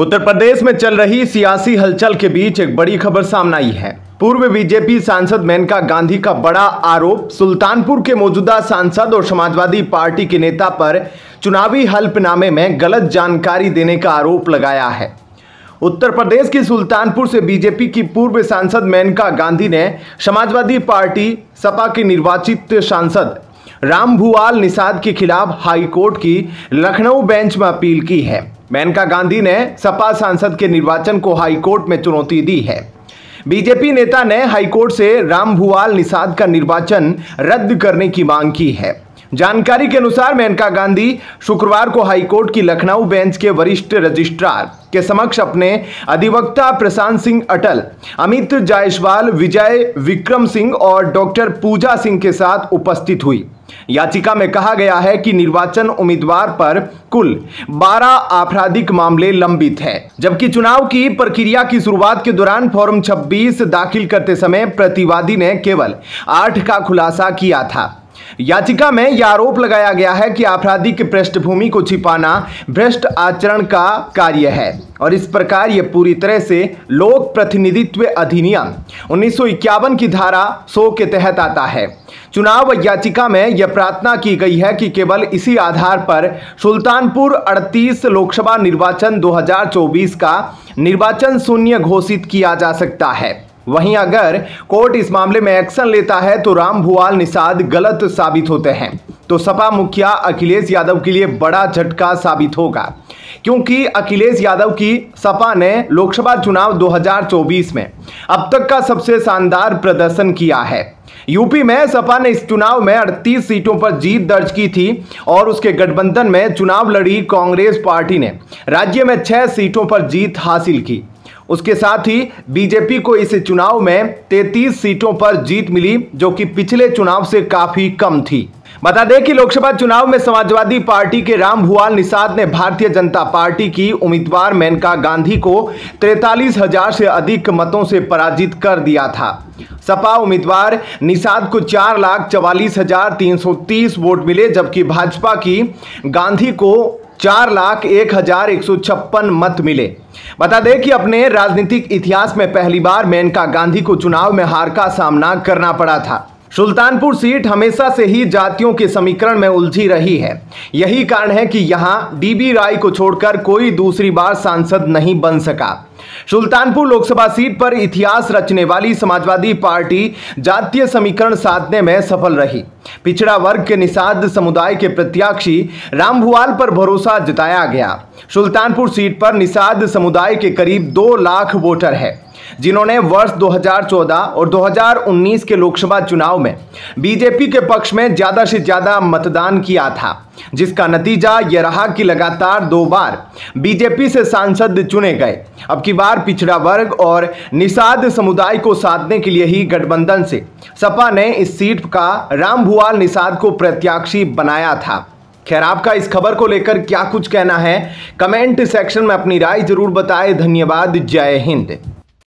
उत्तर प्रदेश में चल रही सियासी हलचल के बीच एक बड़ी खबर सामने आई है। पूर्व बीजेपी सांसद मेनका गांधी का बड़ा आरोप सुल्तानपुर के मौजूदा सांसद और समाजवादी पार्टी के नेता पर चुनावी हलफनामे में गलत जानकारी देने का आरोप लगाया है। उत्तर प्रदेश की सुल्तानपुर से बीजेपी की पूर्व सांसद मेनका गांधी ने समाजवादी पार्टी सपा के निर्वाचित सांसद रामभुवाल निषाद के खिलाफ हाईकोर्ट की लखनऊ बेंच में अपील की है। मेनका गांधी ने सपा सांसद के निर्वाचन को हाईकोर्ट में चुनौती दी है। बीजेपी नेता ने हाईकोर्ट से रामभुवाल निषाद का निर्वाचन रद्द करने की मांग की है। जानकारी के अनुसार मेनका गांधी शुक्रवार को हाईकोर्ट की लखनऊ बेंच के वरिष्ठ रजिस्ट्रार के समक्ष अपने अधिवक्ता प्रशांत सिंह अटल, अमित जायसवाल, विजय विक्रम सिंह और डॉक्टर पूजा सिंह के साथ उपस्थित हुई। याचिका में कहा गया है कि निर्वाचन उम्मीदवार पर कुल 12 आपराधिक मामले लंबित हैं, जबकि चुनाव की प्रक्रिया की शुरुआत के दौरान फॉर्म 26 दाखिल करते समय प्रतिवादी ने केवल 8 का खुलासा किया था। याचिका में यह आरोप लगाया गया है कि आपराधिक पृष्ठभूमि को छिपाना भ्रष्ट आचरण का कार्य है और इस प्रकार यह पूरी तरह से लोक प्रतिनिधित्व अधिनियम 1951 की धारा 100 के तहत आता है। चुनाव याचिका में यह प्रार्थना की गई है कि केवल इसी आधार पर सुल्तानपुर 38 लोकसभा निर्वाचन 2024 का निर्वाचन शून्य घोषित किया जा सकता है। वहीं अगर कोर्ट इस मामले में एक्शन लेता है तो रामभुवाल निषाद गलत साबित होते हैं तो सपा मुखिया अखिलेश यादव के लिए बड़ा झटका साबित होगा, क्योंकि अखिलेश यादव की सपा ने लोकसभा चुनाव 2024 में अब तक का सबसे शानदार प्रदर्शन किया है। यूपी में सपा ने इस चुनाव में 38 सीटों पर जीत दर्ज की थी और उसके गठबंधन में चुनाव लड़ी कांग्रेस पार्टी ने राज्य में 6 सीटों पर जीत हासिल की। उसके साथ ही बीजेपी को इस चुनाव में 33 सीटों पर जीत मिली, जो कि पिछले चुनाव से काफी कम थी। बता दें कि लोकसभा चुनाव में समाजवादी पार्टी के रामभुवाल निषाद ने भारतीय जनता पार्टी की उम्मीदवार मेनका गांधी को 43,000 से अधिक मतों से पराजित कर दिया था। सपा उम्मीदवार निषाद को 4,44,330 वोट मिले, जबकि भाजपा की गांधी को 4,01,156 मत मिले। बता दें कि अपने राजनीतिक इतिहास में पहली बार मेनका गांधी को चुनाव में हार का सामना करना पड़ा था। सुल्तानपुर सीट हमेशा से ही जातियों के समीकरण में उलझी रही है। यही कारण है कि यहां डीबी राय को छोड़कर कोई दूसरी बार सांसद नहीं बन सका। सुल्तानपुर लोकसभा सीट पर इतिहास रचने वाली समाजवादी पार्टी जातीय समीकरण साधने में सफल रही। पिछड़ा वर्ग के निषाद समुदाय के प्रत्याशी रामभुवाल पर भरोसा जताया गया। सुल्तानपुर सीट पर निषाद समुदाय के करीब 2 लाख वोटर है, जिन्होंने वर्ष 2014 और 2019 के लोकसभा चुनाव में बीजेपी के पक्ष में ज्यादा से ज्यादा मतदान किया था, जिसका नतीजा यह रहा कि लगातार 2 बार बीजेपी से सांसद चुने गए। अब की बार पिछड़ा वर्ग और निषाद समुदाय को साधने के लिए ही गठबंधन से सपा ने इस सीट का रामभुवाल निषाद को प्रत्याशी बनाया था। खैर, आपका इस खबर को लेकर क्या कुछ कहना है, कमेंट सेक्शन में अपनी राय जरूर बताएं। धन्यवाद। जय हिंद।